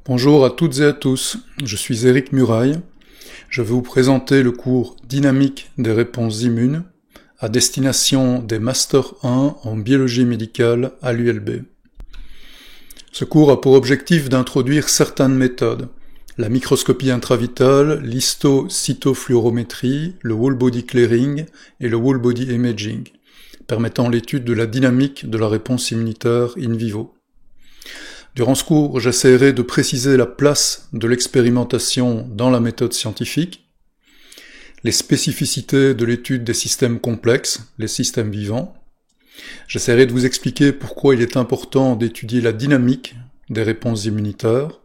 Bonjour à toutes et à tous, je suis Éric Muraille. Je vais vous présenter le cours Dynamique des réponses immunes à destination des Master 1 en biologie médicale à l'ULB. Ce cours a pour objectif d'introduire certaines méthodes, la microscopie intravitale, l'histocytofluorométrie, le whole body clearing et le whole body imaging, permettant l'étude de la dynamique de la réponse immunitaire in vivo. Durant ce cours, j'essaierai de préciser la place de l'expérimentation dans la méthode scientifique, les spécificités de l'étude des systèmes complexes, les systèmes vivants. J'essaierai de vous expliquer pourquoi il est important d'étudier la dynamique des réponses immunitaires,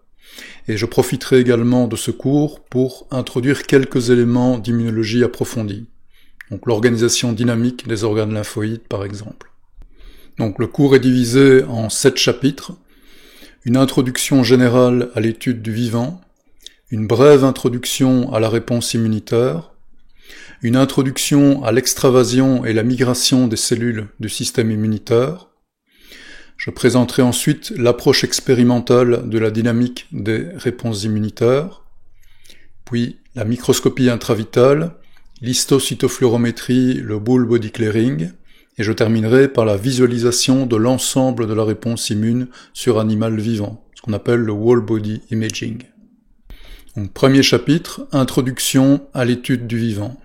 et je profiterai également de ce cours pour introduire quelques éléments d'immunologie approfondie, donc l'organisation dynamique des organes lymphoïdes par exemple. Donc le cours est divisé en 7 chapitres. Une introduction générale à l'étude du vivant, une brève introduction à la réponse immunitaire, une introduction à l'extravasion et la migration des cellules du système immunitaire. Je présenterai ensuite l'approche expérimentale de la dynamique des réponses immunitaires, puis la microscopie intravitale, l'histocytofluorométrie, le whole body clearing, et je terminerai par la visualisation de l'ensemble de la réponse immune sur animal vivant, ce qu'on appelle le whole body imaging. Donc, premier chapitre, introduction à l'étude du vivant.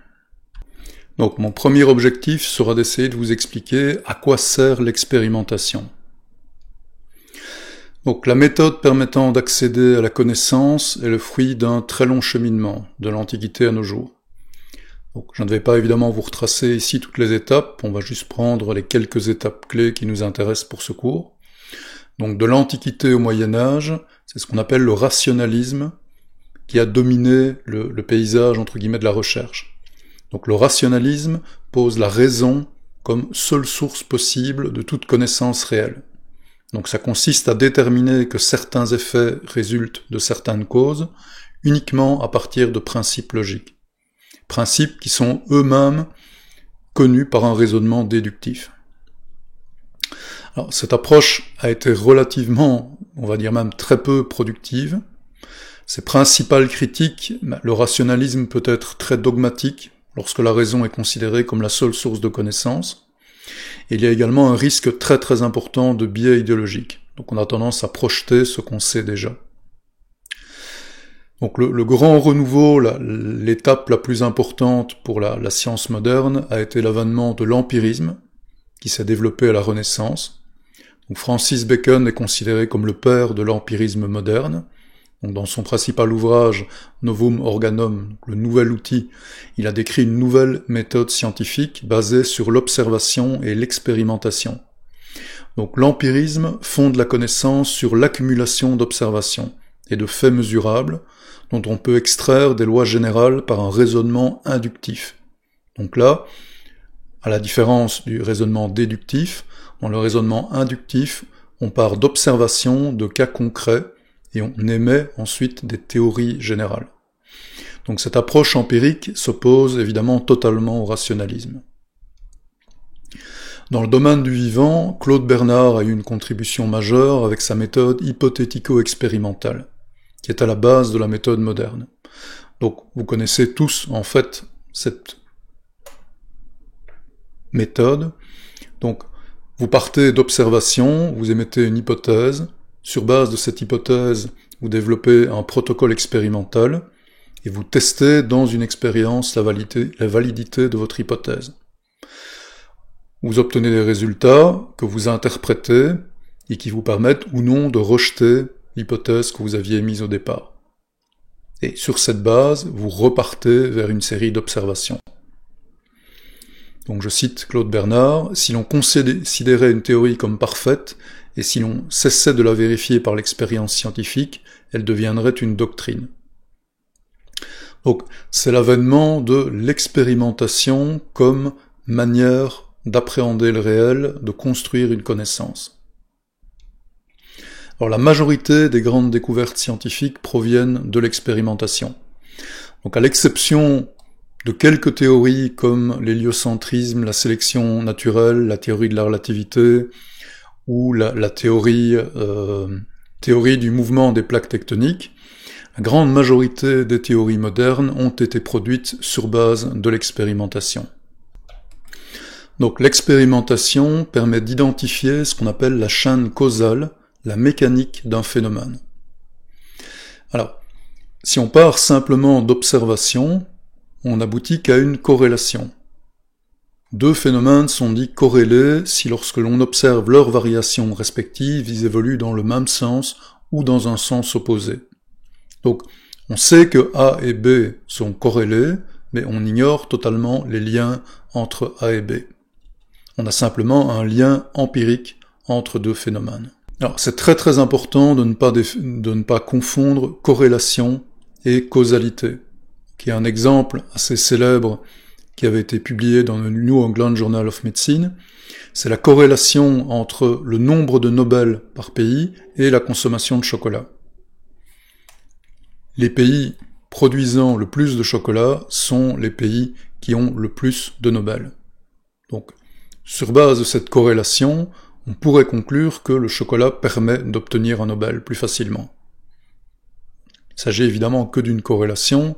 Donc, mon premier objectif sera d'essayer de vous expliquer à quoi sert l'expérimentation. Donc, la méthode permettant d'accéder à la connaissance est le fruit d'un très long cheminement, de l'Antiquité à nos jours. Donc, je ne vais pas évidemment vous retracer ici toutes les étapes, on va juste prendre les quelques étapes clés qui nous intéressent pour ce cours. Donc de l'Antiquité au Moyen-Âge, c'est ce qu'on appelle le rationalisme qui a dominé le paysage entre guillemets de la recherche. Donc le rationalisme pose la raison comme seule source possible de toute connaissance réelle. Donc ça consiste à déterminer que certains effets résultent de certaines causes uniquement à partir de principes logiques. Principes qui sont eux-mêmes connus par un raisonnement déductif. Alors, cette approche a été relativement, on va dire même très peu productive. Ses principales critiques, le rationalisme peut être très dogmatique lorsque la raison est considérée comme la seule source de connaissance. Et il y a également un risque très très important de biais idéologique. Donc on a tendance à projeter ce qu'on sait déjà. Donc le grand renouveau, l'étape la plus importante pour la science moderne a été l'avènement de l'empirisme, qui s'est développé à la Renaissance. Donc Francis Bacon est considéré comme le père de l'empirisme moderne. Donc dans son principal ouvrage Novum Organum, le nouvel outil, il a décrit une nouvelle méthode scientifique basée sur l'observation et l'expérimentation. Donc l'empirisme fonde la connaissance sur l'accumulation d'observations et de faits mesurables, dont on peut extraire des lois générales par un raisonnement inductif. Donc là, à la différence du raisonnement déductif, dans le raisonnement inductif, on part d'observations, de cas concrets, et on émet ensuite des théories générales. Donc cette approche empirique s'oppose évidemment totalement au rationalisme. Dans le domaine du vivant, Claude Bernard a eu une contribution majeure avec sa méthode hypothético-expérimentale, qui est à la base de la méthode moderne. Donc vous connaissez tous en fait cette méthode. Donc vous partez d'observation, vous émettez une hypothèse, sur base de cette hypothèse, vous développez un protocole expérimental et vous testez dans une expérience la validité de votre hypothèse. Vous obtenez des résultats que vous interprétez et qui vous permettent ou non de rejeter l'hypothèse que vous aviez émise au départ. Et sur cette base, vous repartez vers une série d'observations. Donc je cite Claude Bernard, « Si l'on considérait une théorie comme parfaite, et si l'on cessait de la vérifier par l'expérience scientifique, elle deviendrait une doctrine. » Donc c'est l'avènement de l'expérimentation comme manière d'appréhender le réel, de construire une connaissance. Alors la majorité des grandes découvertes scientifiques proviennent de l'expérimentation. Donc à l'exception de quelques théories comme l'héliocentrisme, la sélection naturelle, la théorie de la relativité, ou la théorie théorie du mouvement des plaques tectoniques, la grande majorité des théories modernes ont été produites sur base de l'expérimentation. Donc l'expérimentation permet d'identifier ce qu'on appelle la chaîne causale, la mécanique d'un phénomène. Alors, si on part simplement d'observation, on n'aboutit qu'à une corrélation. Deux phénomènes sont dits corrélés si lorsque l'on observe leurs variations respectives, ils évoluent dans le même sens ou dans un sens opposé. Donc, on sait que A et B sont corrélés, mais on ignore totalement les liens entre A et B. On a simplement un lien empirique entre deux phénomènes. Alors, c'est très important de ne pas confondre corrélation et causalité, qui est un exemple assez célèbre qui avait été publié dans le New England Journal of Medicine. C'est la corrélation entre le nombre de Nobel par pays et la consommation de chocolat. Les pays produisant le plus de chocolat sont les pays qui ont le plus de Nobel. Donc, sur base de cette corrélation, on pourrait conclure que le chocolat permet d'obtenir un Nobel plus facilement. Il s'agit évidemment que d'une corrélation.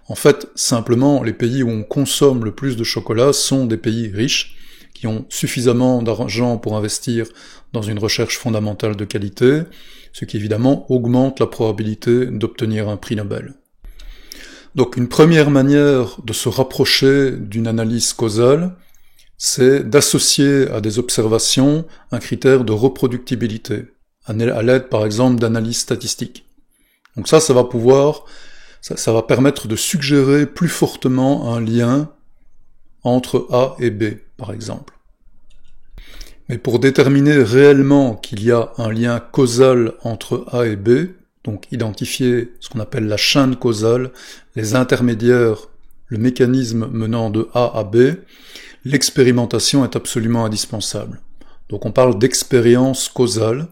En fait, simplement, les pays où on consomme le plus de chocolat sont des pays riches, qui ont suffisamment d'argent pour investir dans une recherche fondamentale de qualité, ce qui évidemment augmente la probabilité d'obtenir un prix Nobel. Donc une première manière de se rapprocher d'une analyse causale, c'est d'associer à des observations un critère de reproductibilité, à l'aide par exemple d'analyses statistiques. Donc ça va permettre de suggérer plus fortement un lien entre A et B, par exemple. Mais pour déterminer réellement qu'il y a un lien causal entre A et B, donc identifier ce qu'on appelle la chaîne causale, les intermédiaires, le mécanisme menant de A à B, l'expérimentation est absolument indispensable. Donc on parle d'expérience causale,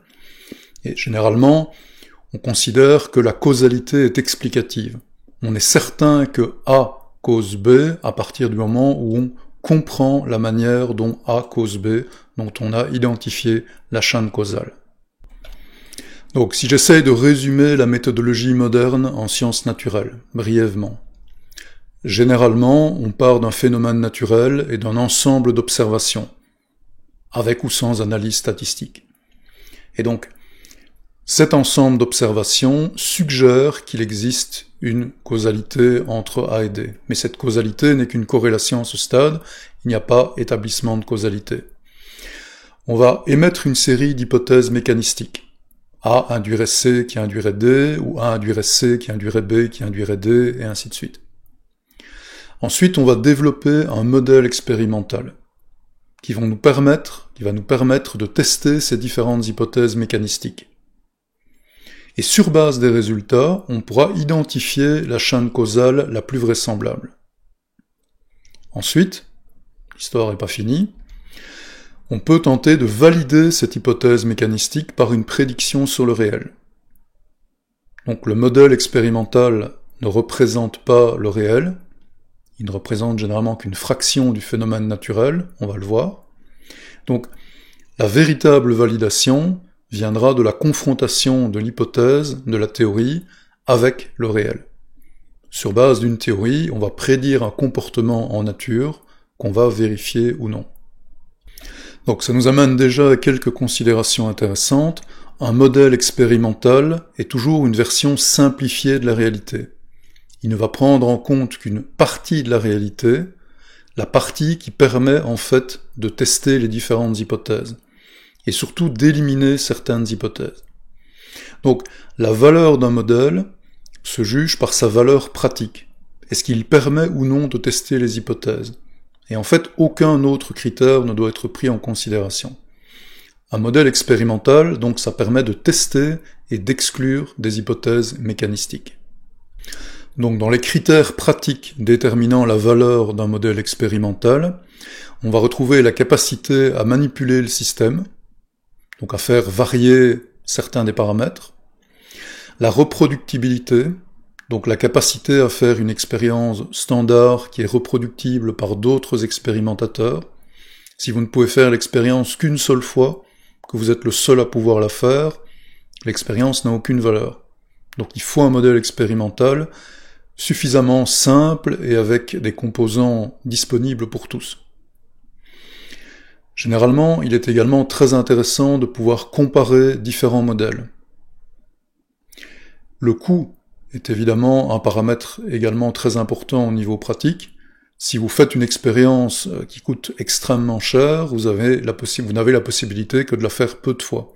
et généralement, on considère que la causalité est explicative. On est certain que A cause B à partir du moment où on comprend la manière dont A cause B, dont on a identifié la chaîne causale. Donc si j'essaye de résumer la méthodologie moderne en sciences naturelles, brièvement. Généralement, on part d'un phénomène naturel et d'un ensemble d'observations, avec ou sans analyse statistique. Et donc, cet ensemble d'observations suggère qu'il existe une causalité entre A et D. Mais cette causalité n'est qu'une corrélation à ce stade, il n'y a pas établissement de causalité. On va émettre une série d'hypothèses mécanistiques. A induirait C qui induirait D, ou A induirait C qui induirait B qui induirait D, et ainsi de suite. Ensuite, on va développer un modèle expérimental qui va nous permettre de tester ces différentes hypothèses mécanistiques. Et sur base des résultats, on pourra identifier la chaîne causale la plus vraisemblable. Ensuite, l'histoire n'est pas finie, on peut tenter de valider cette hypothèse mécanistique par une prédiction sur le réel. Donc le modèle expérimental ne représente pas le réel, il ne représente généralement qu'une fraction du phénomène naturel, on va le voir. Donc la véritable validation viendra de la confrontation de l'hypothèse, de la théorie, avec le réel. Sur base d'une théorie, on va prédire un comportement en nature qu'on va vérifier ou non. Donc ça nous amène déjà à quelques considérations intéressantes. Un modèle expérimental est toujours une version simplifiée de la réalité. Il ne va prendre en compte qu'une partie de la réalité, la partie qui permet en fait de tester les différentes hypothèses, et surtout d'éliminer certaines hypothèses. Donc la valeur d'un modèle se juge par sa valeur pratique. Est-ce qu'il permet ou non de tester les hypothèses? Et en fait, aucun autre critère ne doit être pris en considération. Un modèle expérimental, donc ça permet de tester et d'exclure des hypothèses mécanistiques. Donc dans les critères pratiques déterminant la valeur d'un modèle expérimental, on va retrouver la capacité à manipuler le système, donc à faire varier certains des paramètres, la reproductibilité, donc la capacité à faire une expérience standard qui est reproductible par d'autres expérimentateurs. Si vous ne pouvez faire l'expérience qu'une seule fois, que vous êtes le seul à pouvoir la faire, l'expérience n'a aucune valeur. Donc il faut un modèle expérimental suffisamment simple et avec des composants disponibles pour tous. Généralement, il est également très intéressant de pouvoir comparer différents modèles. Le coût est évidemment un paramètre également très important au niveau pratique. Si vous faites une expérience qui coûte extrêmement cher, vous n'avez la possibilité que de la faire peu de fois.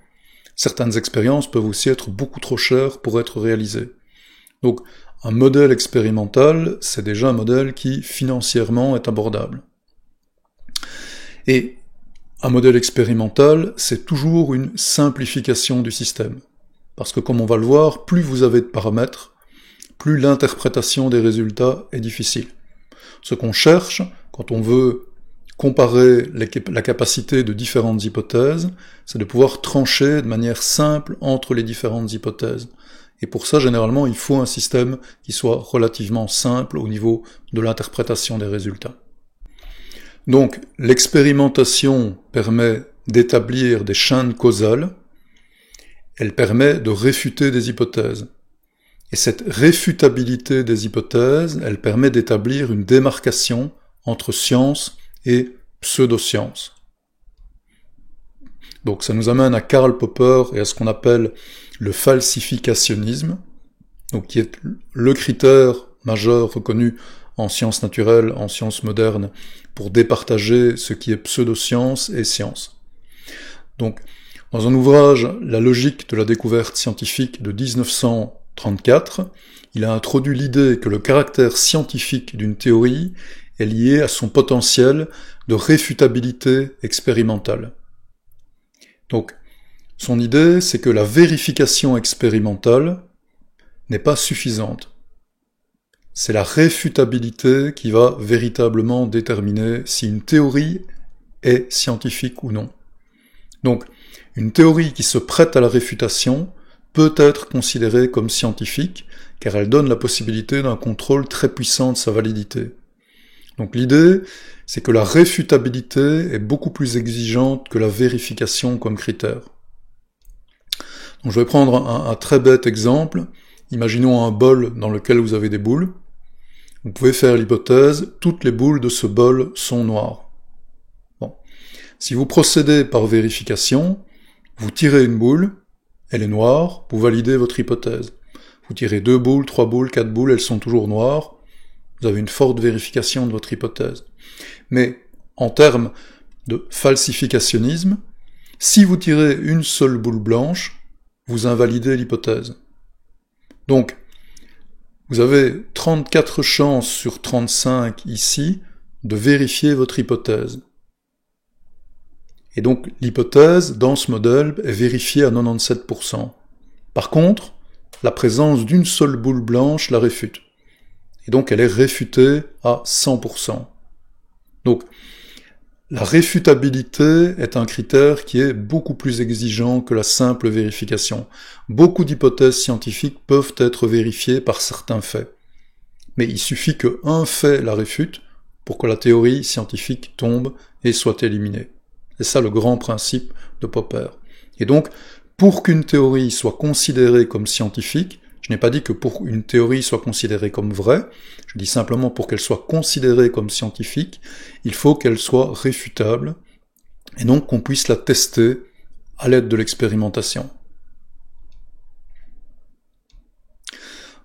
Certaines expériences peuvent aussi être beaucoup trop chères pour être réalisées. Donc, un modèle expérimental, c'est déjà un modèle qui, financièrement, est abordable. Et un modèle expérimental, c'est toujours une simplification du système. Parce que, comme on va le voir, plus vous avez de paramètres, plus l'interprétation des résultats est difficile. Ce qu'on cherche, quand on veut comparer la capacité de différentes hypothèses, c'est de pouvoir trancher de manière simple entre les différentes hypothèses. Et pour ça, généralement, il faut un système qui soit relativement simple au niveau de l'interprétation des résultats. Donc, l'expérimentation permet d'établir des chaînes causales, elle permet de réfuter des hypothèses. Et cette réfutabilité des hypothèses, elle permet d'établir une démarcation entre science et pseudoscience. Donc ça nous amène à Karl Popper et à ce qu'on appelle le falsificationnisme, donc qui est le critère majeur reconnu en sciences naturelles, en sciences modernes, pour départager ce qui est pseudoscience et science. Donc, dans un ouvrage, La logique de la découverte scientifique de 1934, il a introduit l'idée que le caractère scientifique d'une théorie est lié à son potentiel de réfutabilité expérimentale. Donc, son idée, c'est que la vérification expérimentale n'est pas suffisante. C'est la réfutabilité qui va véritablement déterminer si une théorie est scientifique ou non. Donc, une théorie qui se prête à la réfutation peut être considérée comme scientifique, car elle donne la possibilité d'un contrôle très puissant de sa validité. Donc l'idée, c'est que la réfutabilité est beaucoup plus exigeante que la vérification comme critère. Donc je vais prendre un très bête exemple. Imaginons un bol dans lequel vous avez des boules. Vous pouvez faire l'hypothèse, toutes les boules de ce bol sont noires. Bon. Si vous procédez par vérification, vous tirez une boule, elle est noire, vous validez votre hypothèse. Vous tirez 2 boules, 3 boules, 4 boules, elles sont toujours noires, vous avez une forte vérification de votre hypothèse. Mais en termes de falsificationnisme, si vous tirez une seule boule blanche, vous invalidez l'hypothèse. Donc, vous avez 34 chances sur 35 ici de vérifier votre hypothèse. Et donc, l'hypothèse, dans ce modèle, est vérifiée à 97%. Par contre, la présence d'une seule boule blanche la réfute. Et donc, elle est réfutée à 100%. Donc, la réfutabilité est un critère qui est beaucoup plus exigeant que la simple vérification. Beaucoup d'hypothèses scientifiques peuvent être vérifiées par certains faits. Mais il suffit qu'un fait la réfute pour que la théorie scientifique tombe et soit éliminée. C'est ça le grand principe de Popper. Et donc, pour qu'une théorie soit considérée comme scientifique, je n'ai pas dit que pour une théorie soit considérée comme vraie, je dis simplement pour qu'elle soit considérée comme scientifique, il faut qu'elle soit réfutable, et donc qu'on puisse la tester à l'aide de l'expérimentation.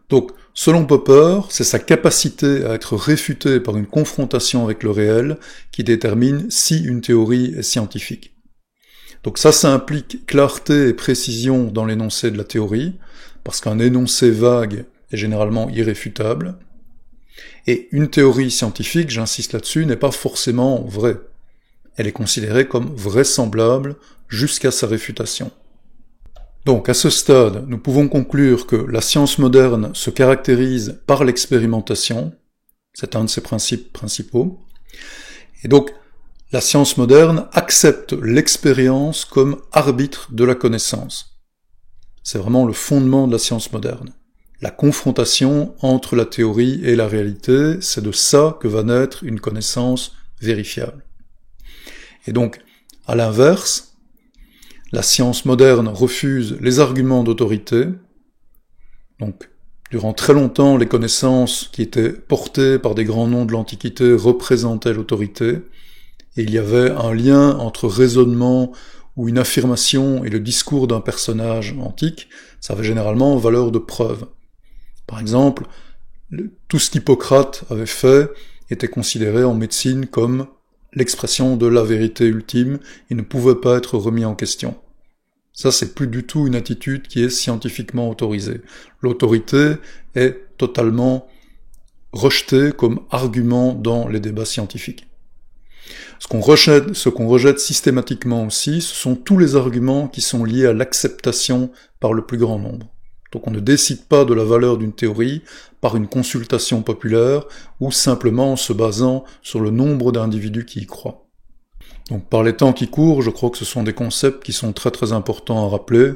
Donc, selon Popper, c'est sa capacité à être réfutée par une confrontation avec le réel qui détermine si une théorie est scientifique. Donc ça implique clarté et précision dans l'énoncé de la théorie, parce qu'un énoncé vague est généralement irréfutable, et une théorie scientifique, j'insiste là-dessus, n'est pas forcément vraie. Elle est considérée comme vraisemblable jusqu'à sa réfutation. Donc, à ce stade, nous pouvons conclure que la science moderne se caractérise par l'expérimentation, c'est un de ses principes principaux, et donc, la science moderne accepte l'expérience comme arbitre de la connaissance. C'est vraiment le fondement de la science moderne. La confrontation entre la théorie et la réalité, c'est de ça que va naître une connaissance vérifiable. Et donc, à l'inverse, la science moderne refuse les arguments d'autorité. Donc, durant très longtemps, les connaissances qui étaient portées par des grands noms de l'Antiquité représentaient l'autorité, et il y avait un lien entre raisonnement ou une affirmation et le discours d'un personnage antique. Ça avait généralement valeur de preuve. Par exemple, tout ce qu'Hippocrate avait fait était considéré en médecine comme l'expression de la vérité ultime et ne pouvait pas être remis en question. Ça, c'est plus du tout une attitude qui est scientifiquement autorisée. L'autorité est totalement rejetée comme argument dans les débats scientifiques. Ce qu'on rejette systématiquement aussi, ce sont tous les arguments qui sont liés à l'acceptation par le plus grand nombre. Donc on ne décide pas de la valeur d'une théorie par une consultation populaire ou simplement en se basant sur le nombre d'individus qui y croient. Donc par les temps qui courent, je crois que ce sont des concepts qui sont très très importants à rappeler.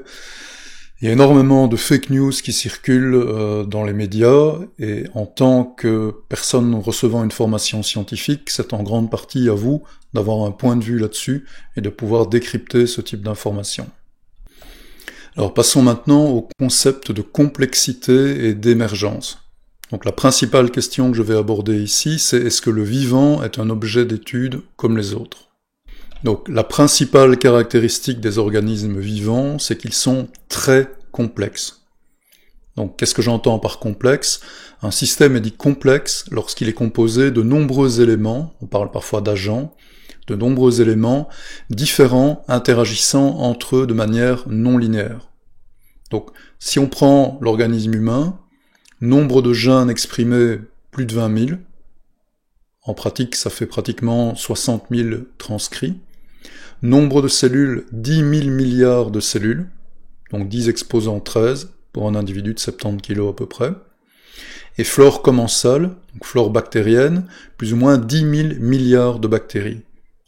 Il y a énormément de fake news qui circulent dans les médias, et en tant que personne recevant une formation scientifique, c'est en grande partie à vous d'avoir un point de vue là-dessus et de pouvoir décrypter ce type d'informations. Alors passons maintenant au concept de complexité et d'émergence. Donc la principale question que je vais aborder ici, c'est est-ce que le vivant est un objet d'étude comme les autres ? Donc la principale caractéristique des organismes vivants, c'est qu'ils sont très complexes. Donc qu'est-ce que j'entends par complexe ? Un système est dit complexe lorsqu'il est composé de nombreux éléments, on parle parfois d'agents, de nombreux éléments différents interagissant entre eux de manière non linéaire. Donc si on prend l'organisme humain, nombre de gènes exprimés plus de 20 000, en pratique ça fait pratiquement 60 000 transcrits, nombre de cellules, 10 000 milliards de cellules, donc 10 exposant 13, pour un individu de 70 kg à peu près, et flore commensale, donc flore bactérienne, plus ou moins 10 000 milliards de bactéries.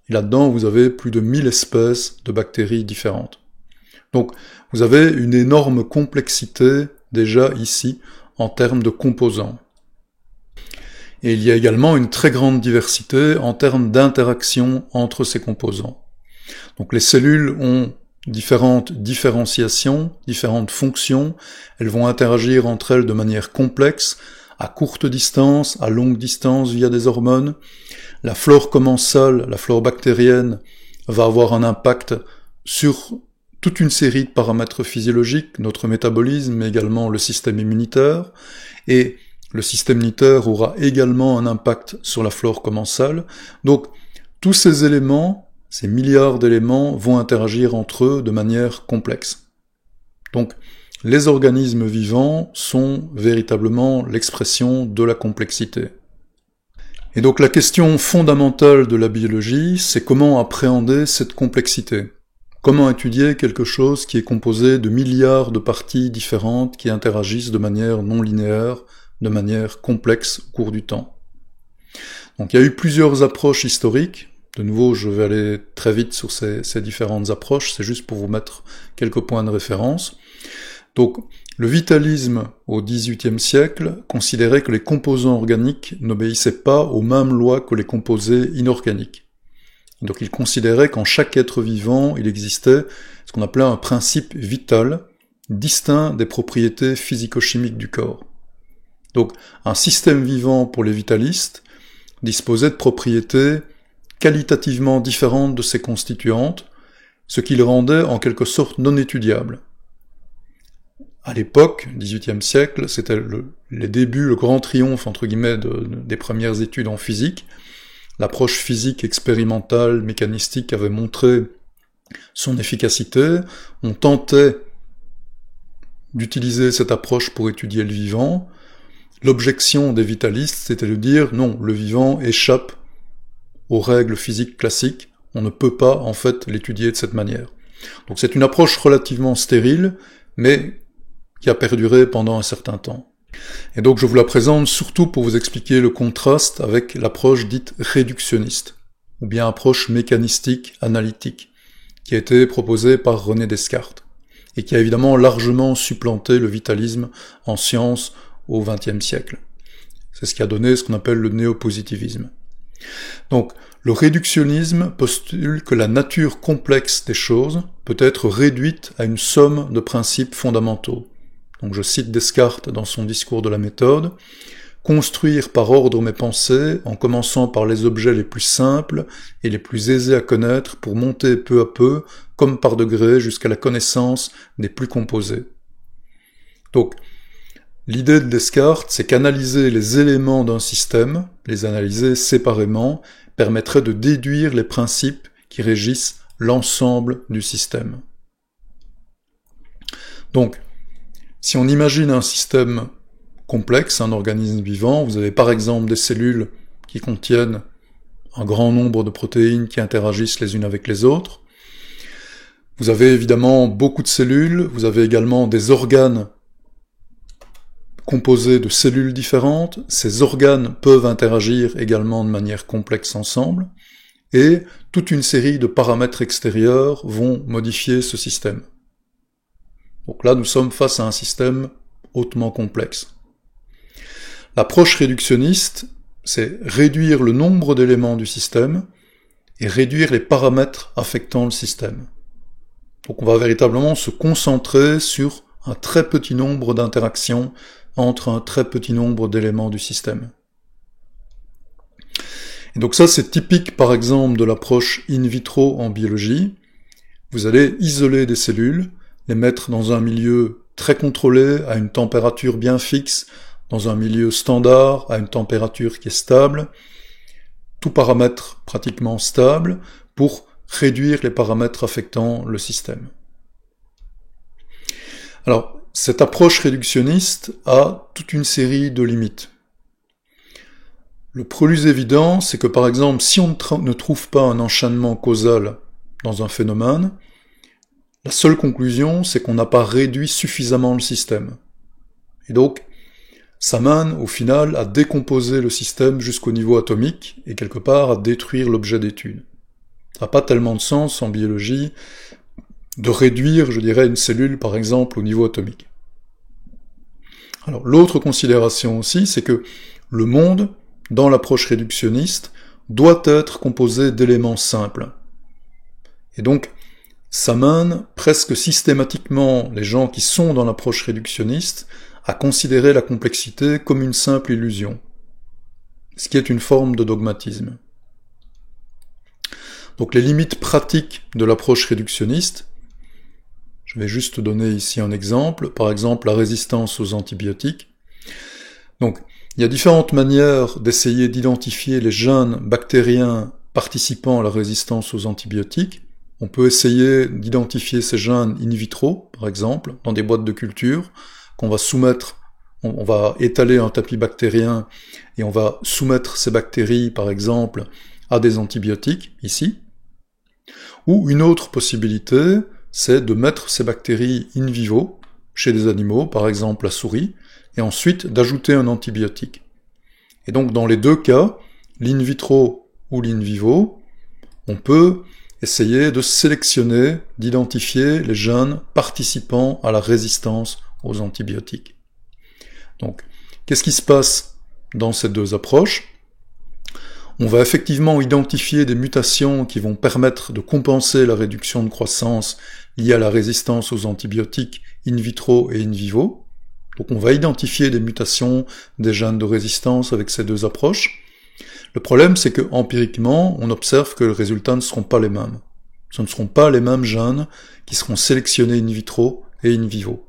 Et là-dedans, vous avez plus de 1000 espèces de bactéries différentes. Donc, vous avez une énorme complexité déjà ici, en termes de composants. Et il y a également une très grande diversité en termes d'interaction entre ces composants. Donc les cellules ont différentes différenciations, différentes fonctions, elles vont interagir entre elles de manière complexe, à courte distance, à longue distance via des hormones. La flore commensale, la flore bactérienne, va avoir un impact sur toute une série de paramètres physiologiques, notre métabolisme, mais également le système immunitaire, et le système immunitaire aura également un impact sur la flore commensale. Donc tous ces éléments, ces milliards d'éléments vont interagir entre eux de manière complexe. Donc, les organismes vivants sont véritablement l'expression de la complexité. Et donc la question fondamentale de la biologie, c'est comment appréhender cette complexité. Comment étudier quelque chose qui est composé de milliards de parties différentes qui interagissent de manière non linéaire, de manière complexe au cours du temps. Donc il y a eu plusieurs approches historiques. De nouveau, je vais aller très vite sur ces différentes approches, c'est juste pour vous mettre quelques points de référence. Donc, le vitalisme au XVIIIe siècle considérait que les composants organiques n'obéissaient pas aux mêmes lois que les composés inorganiques. Donc il considérait qu'en chaque être vivant, il existait ce qu'on appelait un principe vital, distinct des propriétés physico-chimiques du corps. Donc un système vivant pour les vitalistes disposait de propriétés qualitativement différentes de ses constituantes, ce qui le rendait en quelque sorte non étudiable. À l'époque, XVIIIe siècle, c'était les débuts, le grand triomphe entre guillemets des premières études en physique. L'approche physique expérimentale, mécanistique avait montré son efficacité. On tentait d'utiliser cette approche pour étudier le vivant. L'objection des vitalistes, c'était de dire non, le vivant échappe aux règles physiques classiques, on ne peut pas en fait l'étudier de cette manière. Donc c'est une approche relativement stérile, mais qui a perduré pendant un certain temps. Et donc je vous la présente surtout pour vous expliquer le contraste avec l'approche dite réductionniste, ou bien approche mécanistique, analytique, qui a été proposée par René Descartes, et qui a évidemment largement supplanté le vitalisme en sciences au XXe siècle. C'est ce qui a donné ce qu'on appelle le néopositivisme. Donc, le réductionnisme postule que la nature complexe des choses peut être réduite à une somme de principes fondamentaux. Donc je cite Descartes dans son discours de la méthode, « Construire par ordre mes pensées, en commençant par les objets les plus simples et les plus aisés à connaître pour monter peu à peu, comme par degrés, jusqu'à la connaissance des plus composés. » Donc, l'idée de Descartes, c'est qu'analyser les éléments d'un système, les analyser séparément, permettrait de déduire les principes qui régissent l'ensemble du système. Donc, si on imagine un système complexe, un organisme vivant, vous avez par exemple des cellules qui contiennent un grand nombre de protéines qui interagissent les unes avec les autres. Vous avez évidemment beaucoup de cellules, vous avez également des organes composés de cellules différentes, ces organes peuvent interagir également de manière complexe ensemble, et toute une série de paramètres extérieurs vont modifier ce système. Donc là, nous sommes face à un système hautement complexe. L'approche réductionniste, c'est réduire le nombre d'éléments du système et réduire les paramètres affectant le système. Donc on va véritablement se concentrer sur un très petit nombre d'interactions entre un très petit nombre d'éléments du système. Et donc ça, c'est typique par exemple de l'approche in vitro en biologie. Vous allez isoler des cellules, les mettre dans un milieu très contrôlé, à une température bien fixe, dans un milieu standard, à une température qui est stable, tout paramètre pratiquement stable, pour réduire les paramètres affectant le système. Alors, cette approche réductionniste a toute une série de limites. Le plus évident, c'est que par exemple, si on ne trouve pas un enchaînement causal dans un phénomène, la seule conclusion, c'est qu'on n'a pas réduit suffisamment le système. Et donc, ça mène au final à décomposer le système jusqu'au niveau atomique et quelque part à détruire l'objet d'étude. Ça n'a pas tellement de sens en biologie de réduire, je dirais, une cellule, par exemple, au niveau atomique. Alors, l'autre considération aussi, c'est que le monde, dans l'approche réductionniste, doit être composé d'éléments simples. Et donc, ça mène presque systématiquement les gens qui sont dans l'approche réductionniste à considérer la complexité comme une simple illusion, ce qui est une forme de dogmatisme. Donc, les limites pratiques de l'approche réductionniste, je vais juste donner ici un exemple, par exemple la résistance aux antibiotiques. Donc, il y a différentes manières d'essayer d'identifier les gènes bactériens participant à la résistance aux antibiotiques. On peut essayer d'identifier ces gènes in vitro, par exemple, dans des boîtes de culture, qu'on va soumettre, on va étaler un tapis bactérien et on va soumettre ces bactéries, par exemple, à des antibiotiques, ici. Ou une autre possibilité, c'est de mettre ces bactéries in vivo, chez des animaux, par exemple la souris, et ensuite d'ajouter un antibiotique. Et donc dans les deux cas, l'in vitro ou l'in vivo, on peut essayer de sélectionner, d'identifier les gènes participant à la résistance aux antibiotiques. Donc, qu'est-ce qui se passe dans ces deux approches ? On va effectivement identifier des mutations qui vont permettre de compenser la réduction de croissance liée à la résistance aux antibiotiques in vitro et in vivo. Donc on va identifier des mutations des gènes de résistance avec ces deux approches. Le problème, c'est que empiriquement, on observe que les résultats ne seront pas les mêmes. Ce ne seront pas les mêmes gènes qui seront sélectionnés in vitro et in vivo.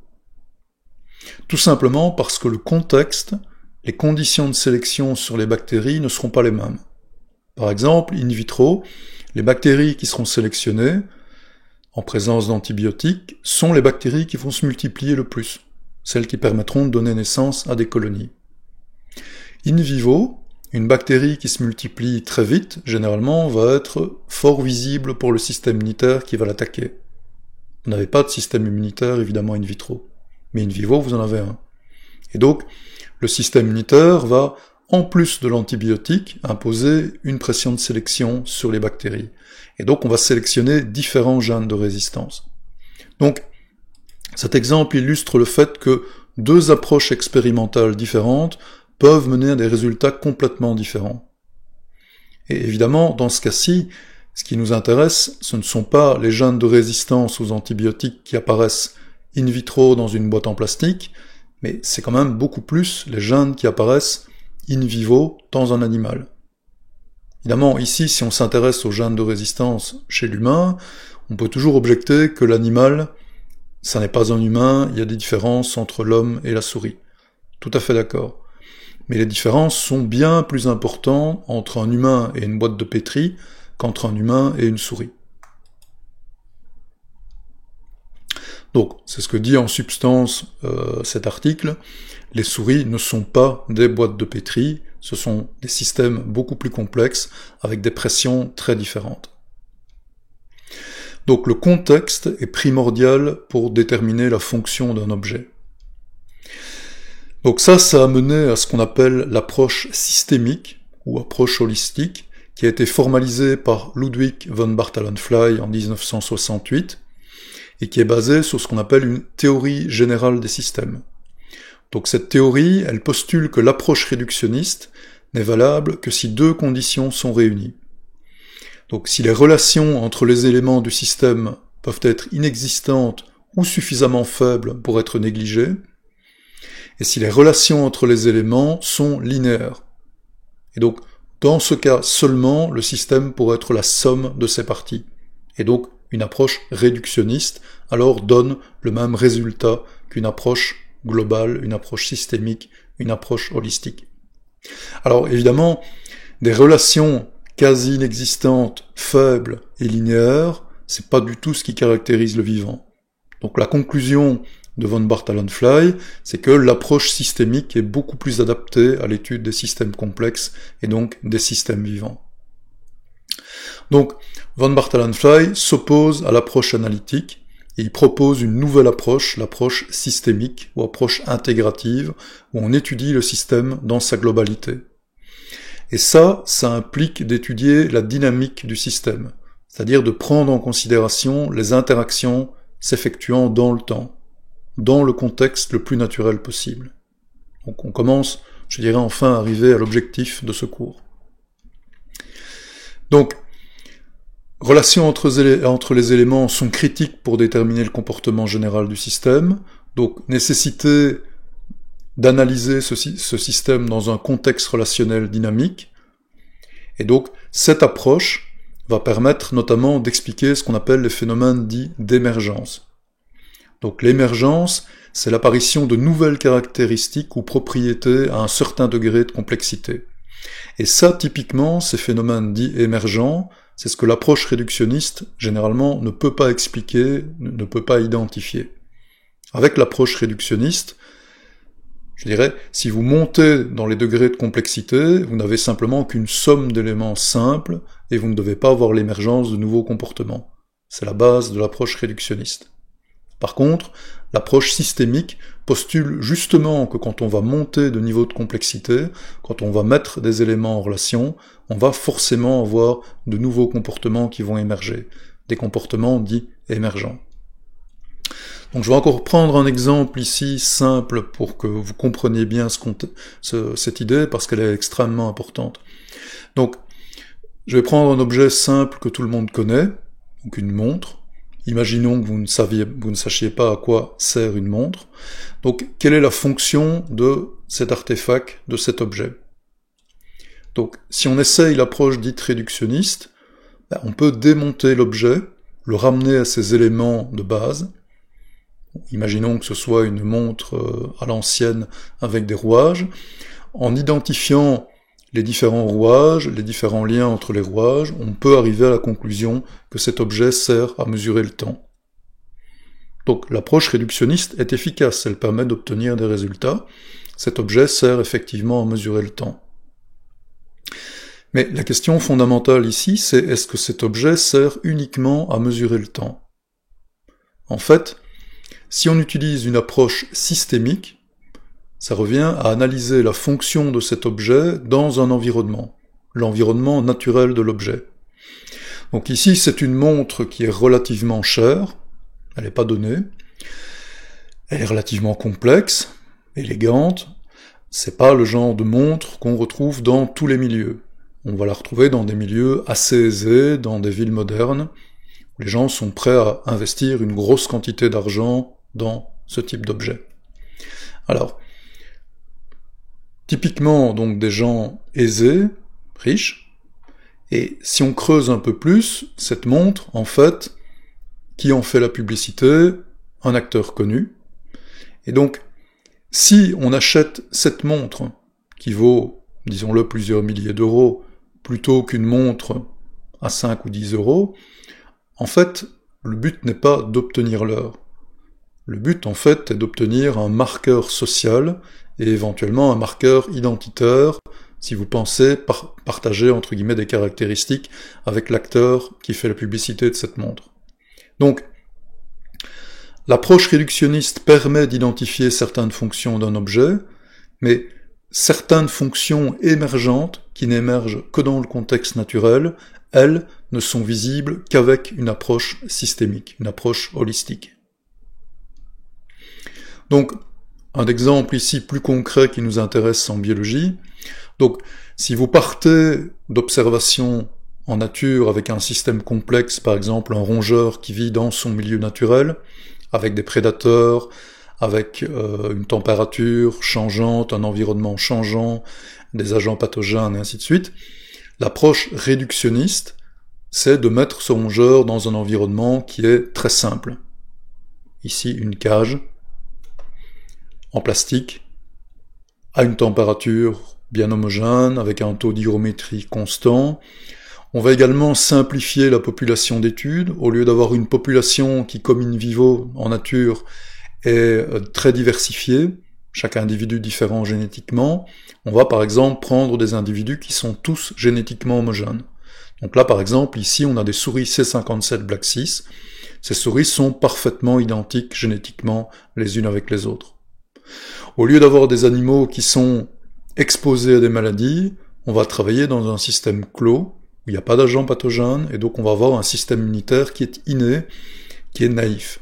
Tout simplement parce que le contexte, les conditions de sélection sur les bactéries ne seront pas les mêmes. Par exemple, in vitro, les bactéries qui seront sélectionnées, en présence d'antibiotiques, sont les bactéries qui vont se multiplier le plus, celles qui permettront de donner naissance à des colonies. In vivo, une bactérie qui se multiplie très vite, généralement, va être fort visible pour le système immunitaire qui va l'attaquer. Vous n'avez pas de système immunitaire, évidemment, in vitro. Mais in vivo, vous en avez un. Et donc, le système immunitaire va, en plus de l'antibiotique, imposer une pression de sélection sur les bactéries. Et donc, on va sélectionner différents gènes de résistance. Donc, cet exemple illustre le fait que deux approches expérimentales différentes peuvent mener à des résultats complètement différents. Et évidemment, dans ce cas-ci, ce qui nous intéresse, ce ne sont pas les gènes de résistance aux antibiotiques qui apparaissent in vitro dans une boîte en plastique, mais c'est quand même beaucoup plus les gènes qui apparaissent in vivo dans un animal. Évidemment, ici, si on s'intéresse aux gènes de résistance chez l'humain, on peut toujours objecter que l'animal, ça n'est pas un humain, il y a des différences entre l'homme et la souris. Tout à fait d'accord. Mais les différences sont bien plus importantes entre un humain et une boîte de pétri qu'entre un humain et une souris. Donc, c'est ce que dit en substance cet article. Les souris ne sont pas des boîtes de pétri, ce sont des systèmes beaucoup plus complexes, avec des pressions très différentes. Donc le contexte est primordial pour déterminer la fonction d'un objet. Donc ça a mené à ce qu'on appelle l'approche systémique, ou approche holistique, qui a été formalisée par Ludwig von Bartholin-Fly en 1968, et qui est basée sur ce qu'on appelle une théorie générale des systèmes. Donc cette théorie, elle postule que l'approche réductionniste n'est valable que si deux conditions sont réunies. Donc si les relations entre les éléments du système peuvent être inexistantes ou suffisamment faibles pour être négligées, et si les relations entre les éléments sont linéaires. Et donc, dans ce cas seulement, le système pourrait être la somme de ses parties. Et donc, une approche réductionniste, alors donne le même résultat qu'une approche globale, une approche systémique, une approche holistique. Alors, évidemment, des relations quasi inexistantes, faibles et linéaires, c'est pas du tout ce qui caractérise le vivant. Donc, la conclusion de von Bartholin-Fly, c'est que l'approche systémique est beaucoup plus adaptée à l'étude des systèmes complexes et donc des systèmes vivants. Donc, von Bartholin-Fly s'oppose à l'approche analytique et il propose une nouvelle approche, l'approche systémique ou approche intégrative, où on étudie le système dans sa globalité. Et ça implique d'étudier la dynamique du système, c'est-à-dire de prendre en considération les interactions s'effectuant dans le temps, dans le contexte le plus naturel possible. Donc on commence, je dirais, enfin à arriver à l'objectif de ce cours. Donc, relations entre les éléments sont critiques pour déterminer le comportement général du système, donc nécessité d'analyser ce système dans un contexte relationnel dynamique, et donc cette approche va permettre notamment d'expliquer ce qu'on appelle les phénomènes dits d'émergence. Donc l'émergence, c'est l'apparition de nouvelles caractéristiques ou propriétés à un certain degré de complexité. Et ça, typiquement, ces phénomènes dits émergents, c'est ce que l'approche réductionniste, généralement, ne peut pas expliquer, ne peut pas identifier. Avec l'approche réductionniste, je dirais, si vous montez dans les degrés de complexité, vous n'avez simplement qu'une somme d'éléments simples et vous ne devez pas avoir l'émergence de nouveaux comportements. C'est la base de l'approche réductionniste. Par contre, l'approche systémique postule justement que quand on va monter de niveau de complexité, quand on va mettre des éléments en relation, on va forcément avoir de nouveaux comportements qui vont émerger, des comportements dits émergents. Donc je vais encore prendre un exemple ici simple pour que vous compreniez bien cette idée parce qu'elle est extrêmement importante. Donc je vais prendre un objet simple que tout le monde connaît, donc une montre. Imaginons que vous ne sachiez pas à quoi sert une montre. Donc, quelle est la fonction de cet artefact, de cet objet? Donc, si on essaye l'approche dite réductionniste, on peut démonter l'objet, le ramener à ses éléments de base. Imaginons que ce soit une montre à l'ancienne avec des rouages. En identifiant les différents rouages, les différents liens entre les rouages, on peut arriver à la conclusion que cet objet sert à mesurer le temps. Donc l'approche réductionniste est efficace, elle permet d'obtenir des résultats. Cet objet sert effectivement à mesurer le temps. Mais la question fondamentale ici, c'est est-ce que cet objet sert uniquement à mesurer le temps? En fait, si on utilise une approche systémique, ça revient à analyser la fonction de cet objet dans un environnement, l'environnement naturel de l'objet. Donc ici, c'est une montre qui est relativement chère, elle n'est pas donnée, elle est relativement complexe, élégante, c'est pas le genre de montre qu'on retrouve dans tous les milieux. on va la retrouver dans des milieux assez aisés, dans des villes modernes, où les gens sont prêts à investir une grosse quantité d'argent dans ce type d'objet. Alors, typiquement, donc des gens aisés, riches, et si on creuse un peu plus, cette montre, en fait, qui en fait la publicité? Un acteur connu. Et donc, si on achète cette montre, qui vaut, disons-le, plusieurs milliers d'euros, plutôt qu'une montre à 5 ou 10 euros, en fait, le but n'est pas d'obtenir l'heure. Le but, en fait, est d'obtenir un marqueur social et éventuellement un marqueur identitaire, si vous pensez partager, entre guillemets, des caractéristiques avec l'acteur qui fait la publicité de cette montre. Donc, l'approche réductionniste permet d'identifier certaines fonctions d'un objet, mais certaines fonctions émergentes, qui n'émergent que dans le contexte naturel, elles ne sont visibles qu'avec une approche systémique, une approche holistique. Donc, un exemple ici plus concret qui nous intéresse en biologie. Donc, si vous partez d'observations en nature avec un système complexe, par exemple un rongeur qui vit dans son milieu naturel, avec des prédateurs, avec une température changeante, un environnement changeant, des agents pathogènes et ainsi de suite, l'approche réductionniste, c'est de mettre ce rongeur dans un environnement qui est très simple. Ici, une cage en plastique, à une température bien homogène, avec un taux d'hygrométrie constant. On va également simplifier la population d'études. Au lieu d'avoir une population qui, comme in vivo, en nature, est très diversifiée, chaque individu différent génétiquement, on va par exemple prendre des individus qui sont tous génétiquement homogènes. Donc là, par exemple, ici, on a des souris C57 Black 6. Ces souris sont parfaitement identiques génétiquement les unes avec les autres. Au lieu d'avoir des animaux qui sont exposés à des maladies, on va travailler dans un système clos, où il n'y a pas d'agents pathogènes, et donc on va avoir un système immunitaire qui est inné, qui est naïf.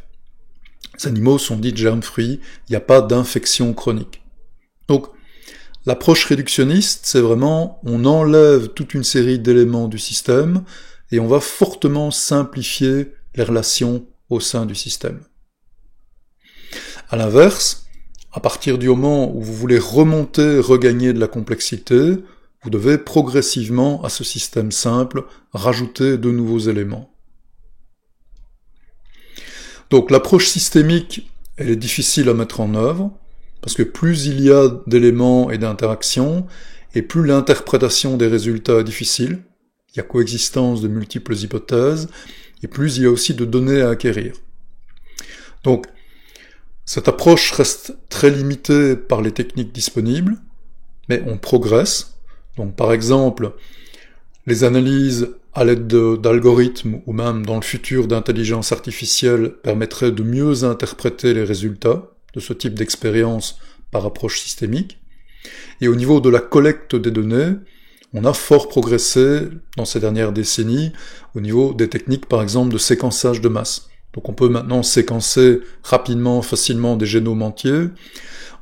Les animaux sont dits germ-free, il n'y a pas d'infection chronique. Donc, l'approche réductionniste, c'est vraiment, on enlève toute une série d'éléments du système, et on va fortement simplifier les relations au sein du système. À l'inverse, à partir du moment où vous voulez remonter, regagner de la complexité, vous devez progressivement à ce système simple rajouter de nouveaux éléments. Donc l'approche systémique, elle est difficile à mettre en œuvre, parce que plus il y a d'éléments et d'interactions, et plus l'interprétation des résultats est difficile, il y a coexistence de multiples hypothèses, et plus il y a aussi de données à acquérir. Donc, cette approche reste très limitée par les techniques disponibles, mais on progresse. Donc par exemple, les analyses à l'aide d'algorithmes ou même dans le futur d'intelligence artificielle permettraient de mieux interpréter les résultats de ce type d'expérience par approche systémique. Et au niveau de la collecte des données, on a fort progressé dans ces dernières décennies au niveau des techniques par exemple de séquençage de masse. Donc on peut maintenant séquencer rapidement, facilement des génomes entiers.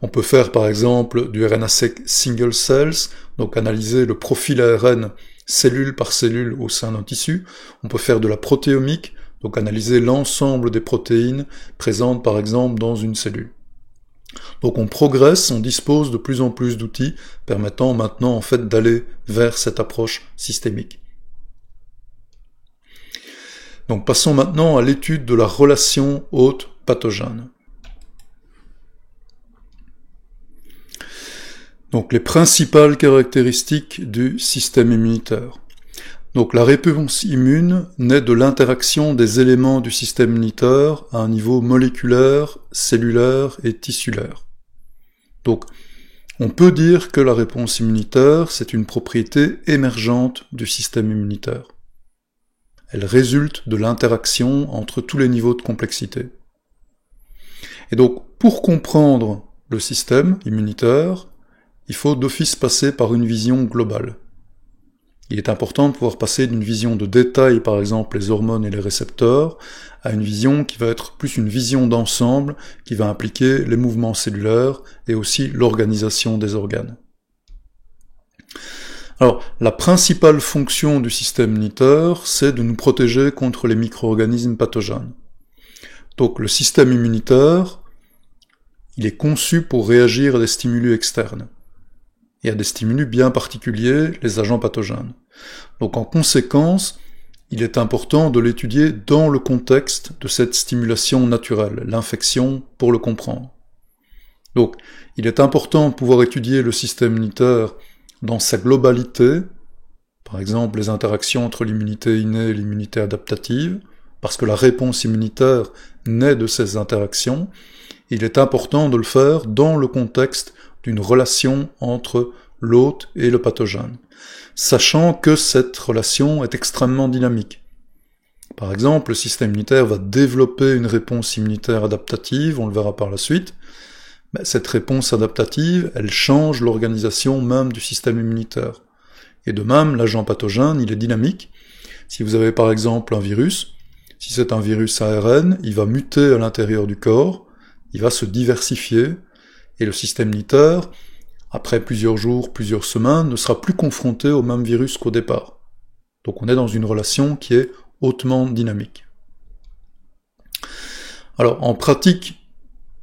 On peut faire par exemple du RNA-seq single cells, donc analyser le profil ARN cellule par cellule au sein d'un tissu. On peut faire de la protéomique, donc analyser l'ensemble des protéines présentes par exemple dans une cellule. Donc on progresse, on dispose de plus en plus d'outils permettant maintenant en fait d'aller vers cette approche systémique. Donc passons maintenant à l'étude de la relation hôte-pathogène. Donc les principales caractéristiques du système immunitaire. Donc la réponse immune naît de l'interaction des éléments du système immunitaire à un niveau moléculaire, cellulaire et tissulaire. Donc on peut dire que la réponse immunitaire, c'est une propriété émergente du système immunitaire. Elle résulte de l'interaction entre tous les niveaux de complexité. Et donc, pour comprendre le système immunitaire, il faut d'office passer par une vision globale. Il est important de pouvoir passer d'une vision de détail, par exemple les hormones et les récepteurs, à une vision qui va être plus une vision d'ensemble, qui va impliquer les mouvements cellulaires et aussi l'organisation des organes. Alors, la principale fonction du système immunitaire, c'est de nous protéger contre les micro-organismes pathogènes. Donc, le système immunitaire, il est conçu pour réagir à des stimuli externes, et à des stimulus bien particuliers, les agents pathogènes. Donc, en conséquence, il est important de l'étudier dans le contexte de cette stimulation naturelle, l'infection, pour le comprendre. Donc, il est important de pouvoir étudier le système immunitaire dans sa globalité, par exemple les interactions entre l'immunité innée et l'immunité adaptative, parce que la réponse immunitaire naît de ces interactions. Il est important de le faire dans le contexte d'une relation entre l'hôte et le pathogène, sachant que cette relation est extrêmement dynamique. Par exemple, le système immunitaire va développer une réponse immunitaire adaptative, on le verra par la suite. Mais cette réponse adaptative, elle change l'organisation même du système immunitaire. Et de même, l'agent pathogène, il est dynamique. Si vous avez par exemple un virus, si c'est un virus ARN, il va muter à l'intérieur du corps, il va se diversifier, et le système immunitaire, après plusieurs jours, plusieurs semaines, ne sera plus confronté au même virus qu'au départ. Donc on est dans une relation qui est hautement dynamique. Alors en pratique,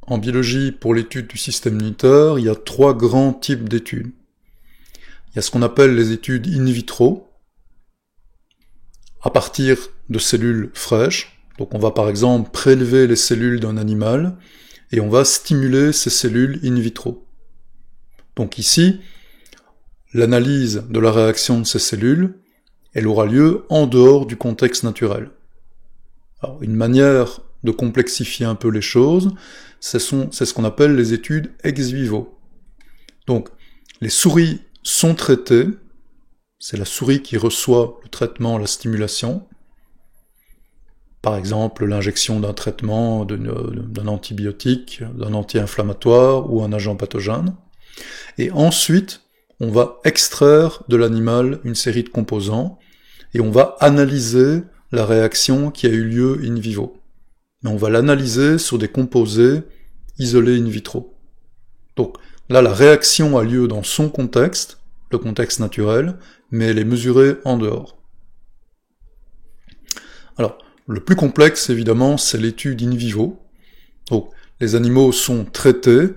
en biologie, pour l'étude du système immunitaire, il y a 3 grands types d'études. Il y a ce qu'on appelle les études in vitro, à partir de cellules fraîches. Donc on va par exemple prélever les cellules d'un animal, et on va stimuler ces cellules in vitro. Donc ici, l'analyse de la réaction de ces cellules, elle aura lieu en dehors du contexte naturel. Alors, une manière de complexifier un peu les choses, c'est ce qu'on appelle les études ex vivo. Donc, les souris sont traitées, c'est la souris qui reçoit le traitement, la stimulation, par exemple l'injection d'un traitement, d'un antibiotique, d'un anti-inflammatoire ou un agent pathogène, et ensuite, on va extraire de l'animal une série de composants, et on va analyser la réaction qui a eu lieu in vivo. Mais on va l'analyser sur des composés isolés in vitro. Donc là, la réaction a lieu dans son contexte, le contexte naturel, mais elle est mesurée en dehors. Alors, le plus complexe, évidemment, c'est l'étude in vivo. Donc, les animaux sont traités,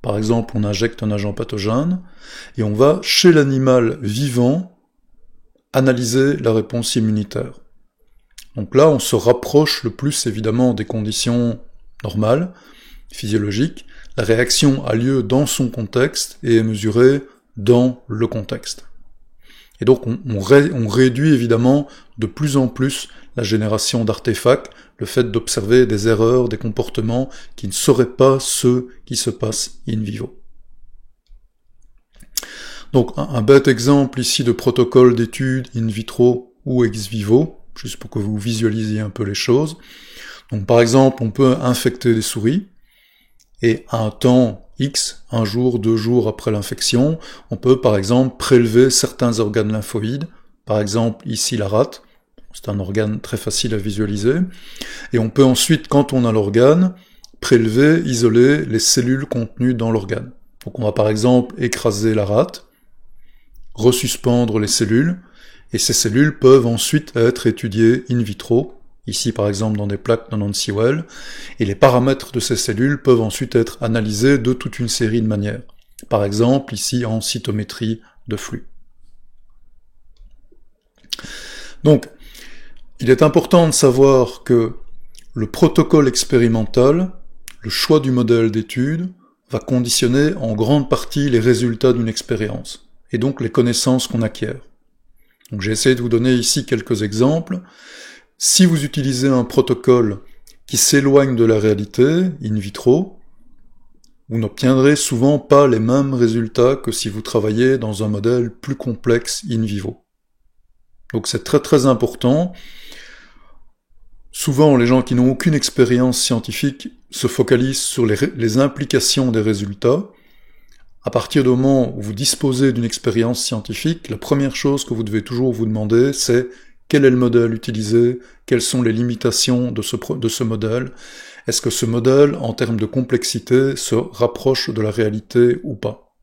par exemple, on injecte un agent pathogène, et on va, chez l'animal vivant, analyser la réponse immunitaire. Donc là, on se rapproche le plus, évidemment, des conditions normales, physiologiques. La réaction a lieu dans son contexte et est mesurée dans le contexte. Et donc, on réduit, évidemment, de plus en plus la génération d'artefacts, le fait d'observer des erreurs, des comportements qui ne seraient pas ceux qui se passent in vivo. Donc un bête exemple ici de protocole d'étude in vitro ou ex vivo, juste pour que vous visualisiez un peu les choses. Donc par exemple, on peut infecter des souris, et à un temps X, 1 jour, 2 jours après l'infection, on peut par exemple prélever certains organes lymphoïdes, par exemple ici la rate, c'est un organe très facile à visualiser, et on peut ensuite, quand on a l'organe, prélever, isoler les cellules contenues dans l'organe. Donc on va par exemple écraser la rate, resuspendre les cellules, et ces cellules peuvent ensuite être étudiées in vitro, ici par exemple dans des plaques de Nancy-Well, et les paramètres de ces cellules peuvent ensuite être analysés de toute une série de manières. Par exemple, ici en cytométrie de flux. Donc, il est important de savoir que le protocole expérimental, le choix du modèle d'étude, va conditionner en grande partie les résultats d'une expérience, et donc les connaissances qu'on acquiert. Donc j'ai essayé de vous donner ici quelques exemples. Si vous utilisez un protocole qui s'éloigne de la réalité, in vitro, vous n'obtiendrez souvent pas les mêmes résultats que si vous travaillez dans un modèle plus complexe in vivo. Donc c'est très très important. Souvent, les gens qui n'ont aucune expérience scientifique se focalisent sur les implications des résultats. À partir du moment où vous disposez d'une expérience scientifique, la première chose que vous devez toujours vous demander, c'est quel est le modèle utilisé, quelles sont les limitations de ce modèle, est-ce que ce modèle, en termes de complexité, se rapproche de la réalité ou pas.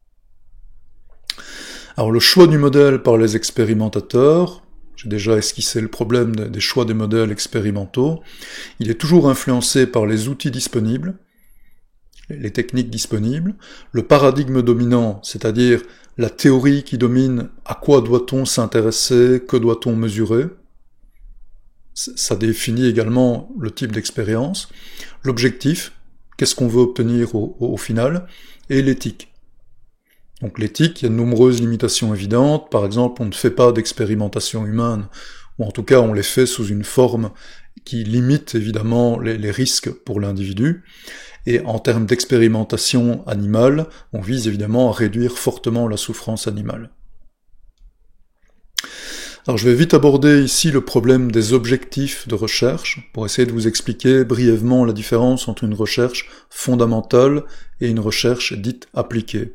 Alors le choix du modèle par les expérimentateurs, j'ai déjà esquissé le problème des choix des modèles expérimentaux, il est toujours influencé par les outils disponibles, les techniques disponibles, le paradigme dominant, c'est-à-dire la théorie qui domine, à quoi doit-on s'intéresser, que doit-on mesurer, ça définit également le type d'expérience, l'objectif, qu'est-ce qu'on veut obtenir au final, et l'éthique. Donc l'éthique, il y a de nombreuses limitations évidentes, par exemple on ne fait pas d'expérimentation humaine, ou en tout cas on les fait sous une forme qui limite évidemment les risques pour l'individu, et en termes d'expérimentation animale, on vise évidemment à réduire fortement la souffrance animale. Alors je vais vite aborder ici le problème des objectifs de recherche, pour essayer de vous expliquer brièvement la différence entre une recherche fondamentale et une recherche dite appliquée.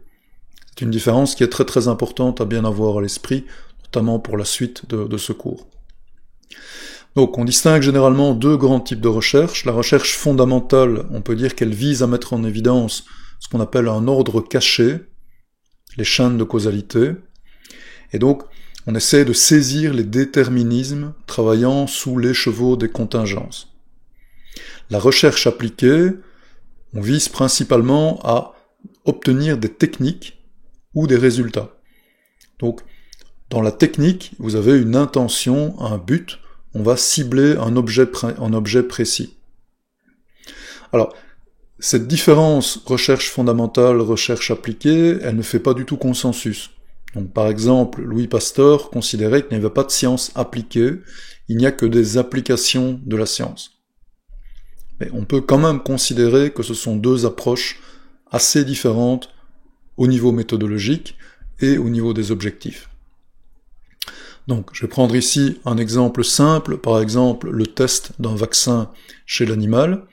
C'est une différence qui est très très importante à bien avoir à l'esprit, notamment pour la suite de ce cours. Donc on distingue généralement deux grands types de recherche. La recherche fondamentale, on peut dire qu'elle vise à mettre en évidence ce qu'on appelle un ordre caché, les chaînes de causalité, et donc on essaie de saisir les déterminismes travaillant sous l'écheveau des contingences. La recherche appliquée, on vise principalement à obtenir des techniques ou des résultats. Donc, dans la technique, vous avez une intention, un but, on va cibler un objet précis. Alors, cette différence recherche fondamentale, recherche appliquée, elle ne fait pas du tout consensus. Donc, par exemple, Louis Pasteur considérait qu'il n'y avait pas de science appliquée, il n'y a que des applications de la science. Mais on peut quand même considérer que ce sont deux approches assez différentes au niveau méthodologique et au niveau des objectifs. Donc, je vais prendre ici un exemple simple, par exemple le test d'un vaccin chez l'animal.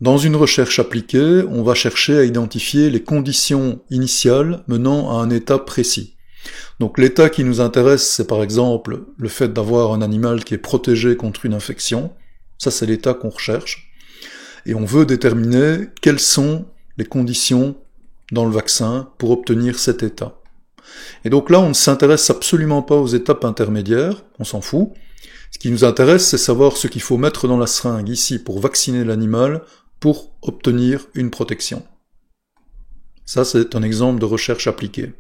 Dans une recherche appliquée, on va chercher à identifier les conditions initiales menant à un état précis. Donc l'état qui nous intéresse, c'est par exemple le fait d'avoir un animal qui est protégé contre une infection. Ça, c'est l'état qu'on recherche. Et on veut déterminer quelles sont les conditions dans le vaccin pour obtenir cet état. Et donc là, on ne s'intéresse absolument pas aux étapes intermédiaires, on s'en fout. Ce qui nous intéresse, c'est savoir ce qu'il faut mettre dans la seringue ici pour vacciner l'animal pour obtenir une protection. Ça, c'est un exemple de recherche appliquée.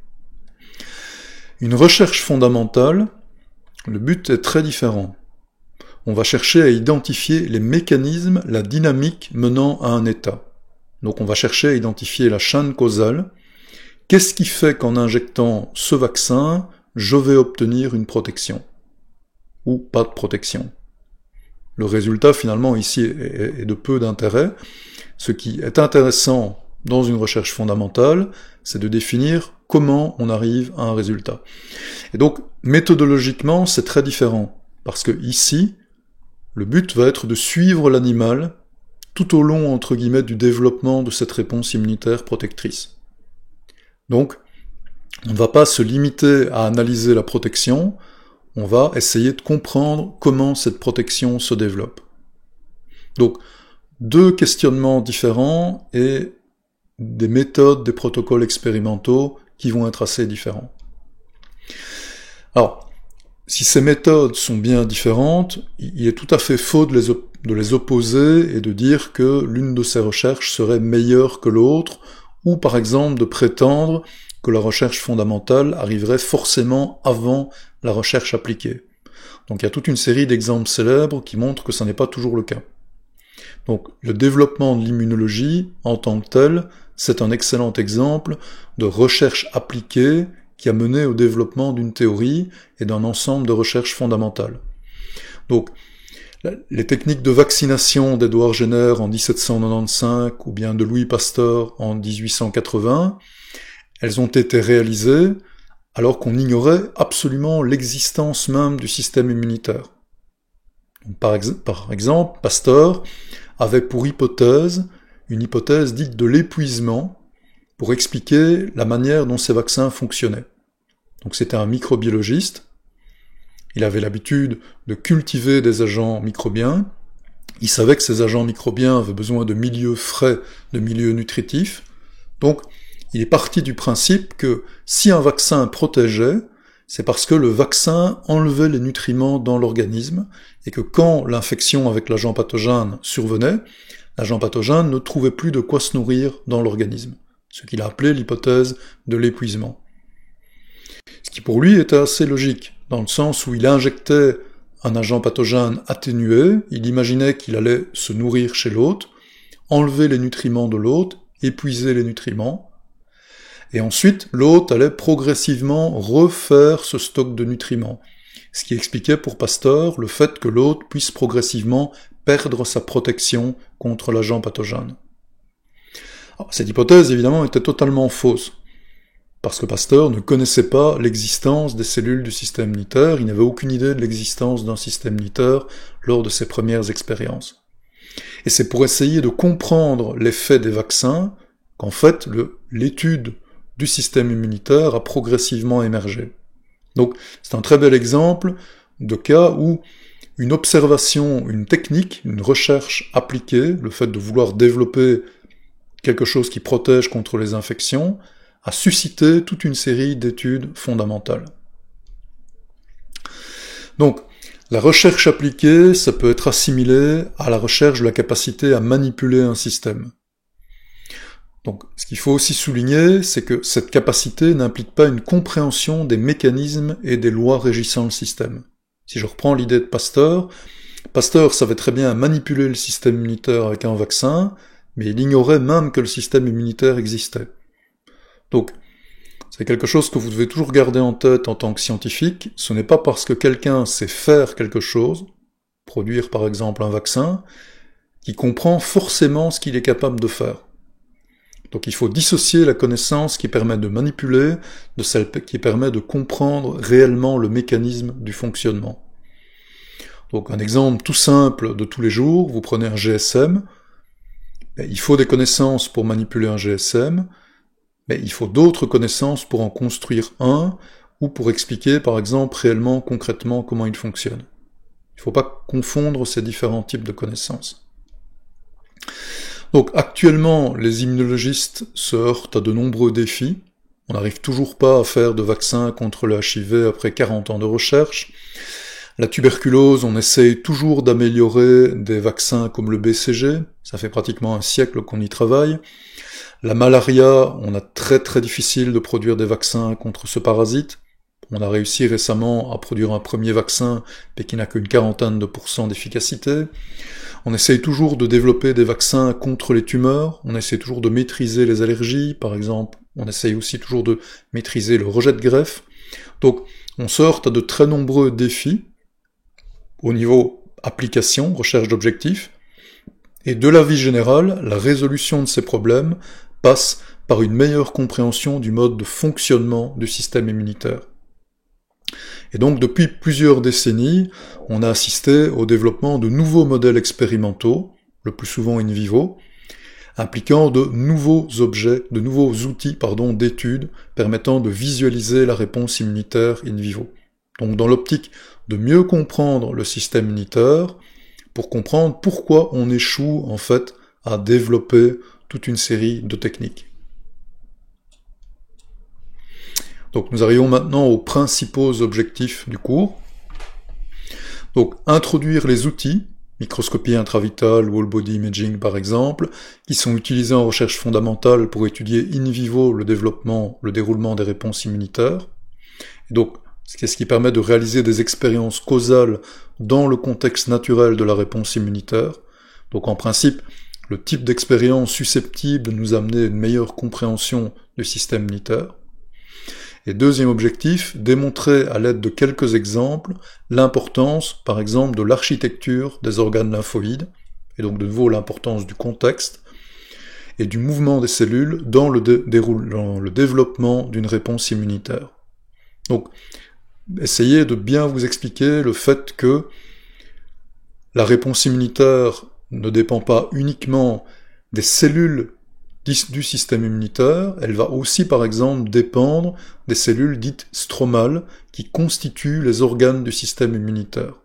Une recherche fondamentale, le but est très différent. On va chercher à identifier les mécanismes, la dynamique menant à un état. Donc on va chercher à identifier la chaîne causale. Qu'est-ce qui fait qu'en injectant ce vaccin, je vais obtenir une protection? Ou pas de protection? Le résultat finalement ici est de peu d'intérêt. Ce qui est intéressant dans une recherche fondamentale, c'est de définir comment on arrive à un résultat. Et donc, méthodologiquement, c'est très différent. Parce que ici, le but va être de suivre l'animal tout au long, entre guillemets, du développement de cette réponse immunitaire protectrice. Donc, on ne va pas se limiter à analyser la protection, on va essayer de comprendre comment cette protection se développe. Donc, deux questionnements différents et des méthodes, des protocoles expérimentaux qui vont être assez différents. Alors, si ces méthodes sont bien différentes, il est tout à fait faux de les opposer et de dire que l'une de ces recherches serait meilleure que l'autre, ou par exemple de prétendre que la recherche fondamentale arriverait forcément avant la recherche appliquée. Donc il y a toute une série d'exemples célèbres qui montrent que ce n'est pas toujours le cas. Donc le développement de l'immunologie en tant que tel, c'est un excellent exemple de recherche appliquée qui a mené au développement d'une théorie et d'un ensemble de recherches fondamentales. Donc les techniques de vaccination d'Edouard Jenner en 1795 ou bien de Louis Pasteur en 1880, elles ont été réalisées alors qu'on ignorait absolument l'existence même du système immunitaire. Donc, par exemple, Pasteur avait pour hypothèse une hypothèse dite de l'épuisement pour expliquer la manière dont ces vaccins fonctionnaient. Donc c'était un microbiologiste, il avait l'habitude de cultiver des agents microbiens, il savait que ces agents microbiens avaient besoin de milieux frais, de milieux nutritifs, donc il est parti du principe que si un vaccin protégeait, c'est parce que le vaccin enlevait les nutriments dans l'organisme, et que quand l'infection avec l'agent pathogène survenait, l'agent pathogène ne trouvait plus de quoi se nourrir dans l'organisme, ce qu'il a appelé l'hypothèse de l'épuisement. Ce qui pour lui était assez logique, dans le sens où il injectait un agent pathogène atténué, il imaginait qu'il allait se nourrir chez l'hôte, enlever les nutriments de l'hôte, épuiser les nutriments, et ensuite l'hôte allait progressivement refaire ce stock de nutriments, ce qui expliquait pour Pasteur le fait que l'hôte puisse progressivement perdre sa protection contre l'agent pathogène. Alors, cette hypothèse évidemment était totalement fausse, parce que Pasteur ne connaissait pas l'existence des cellules du système immunitaire, il n'avait aucune idée de l'existence d'un système immunitaire lors de ses premières expériences. Et c'est pour essayer de comprendre l'effet des vaccins qu'en fait l'étude du système immunitaire a progressivement émergé. Donc c'est un très bel exemple de cas où une observation, une technique, une recherche appliquée, le fait de vouloir développer quelque chose qui protège contre les infections, a suscité toute une série d'études fondamentales. Donc, la recherche appliquée, ça peut être assimilé à la recherche de la capacité à manipuler un système. Donc, ce qu'il faut aussi souligner, c'est que cette capacité n'implique pas une compréhension des mécanismes et des lois régissant le système. Si je reprends l'idée de Pasteur, Pasteur savait très bien manipuler le système immunitaire avec un vaccin, mais il ignorait même que le système immunitaire existait. Donc, c'est quelque chose que vous devez toujours garder en tête en tant que scientifique. Ce n'est pas parce que quelqu'un sait faire quelque chose, produire par exemple un vaccin, qu'il comprend forcément ce qu'il est capable de faire. Donc il faut dissocier la connaissance qui permet de manipuler de celle qui permet de comprendre réellement le mécanisme du fonctionnement. Donc un exemple tout simple de tous les jours, vous prenez un GSM, il faut des connaissances pour manipuler un GSM, mais il faut d'autres connaissances pour en construire un, ou pour expliquer par exemple réellement, concrètement comment il fonctionne. Il ne faut pas confondre ces différents types de connaissances. Donc actuellement, les immunologistes se heurtent à de nombreux défis. On n'arrive toujours pas à faire de vaccin contre le HIV après 40 ans de recherche. La tuberculose, on essaye toujours d'améliorer des vaccins comme le BCG, ça fait pratiquement un siècle qu'on y travaille. La malaria, on a très difficile de produire des vaccins contre ce parasite. On a réussi récemment à produire un premier vaccin, mais qui n'a qu'une 40% d'efficacité. On essaye toujours de développer des vaccins contre les tumeurs, on essaye toujours de maîtriser les allergies, par exemple. On essaye aussi toujours de maîtriser le rejet de greffe. Donc, on se heurte à de très nombreux défis au niveau application, recherche d'objectifs. Et de la vie générale, la résolution de ces problèmes passe par une meilleure compréhension du mode de fonctionnement du système immunitaire. Et donc depuis plusieurs décennies, on a assisté au développement de nouveaux modèles expérimentaux, le plus souvent in vivo, impliquant de nouveaux outils d'études permettant de visualiser la réponse immunitaire in vivo. Donc dans l'optique de mieux comprendre le système immunitaire, pour comprendre pourquoi on échoue en fait à développer toute une série de techniques. Donc nous arrivons maintenant aux principaux objectifs du cours. Donc introduire les outils, microscopie intravitale, whole body imaging par exemple, qui sont utilisés en recherche fondamentale pour étudier in vivo le déroulement des réponses immunitaires. Et donc c'est ce qui permet de réaliser des expériences causales dans le contexte naturel de la réponse immunitaire. Donc en principe, le type d'expérience susceptible de nous amener à une meilleure compréhension du système immunitaire. Et deuxième objectif, démontrer à l'aide de quelques exemples l'importance, par exemple, de l'architecture des organes lymphoïdes, et donc de nouveau l'importance du contexte, et du mouvement des cellules dans le développement d'une réponse immunitaire. Donc, essayez de bien vous expliquer le fait que la réponse immunitaire ne dépend pas uniquement des cellules du système immunitaire, elle va aussi par exemple dépendre des cellules dites stromales qui constituent les organes du système immunitaire.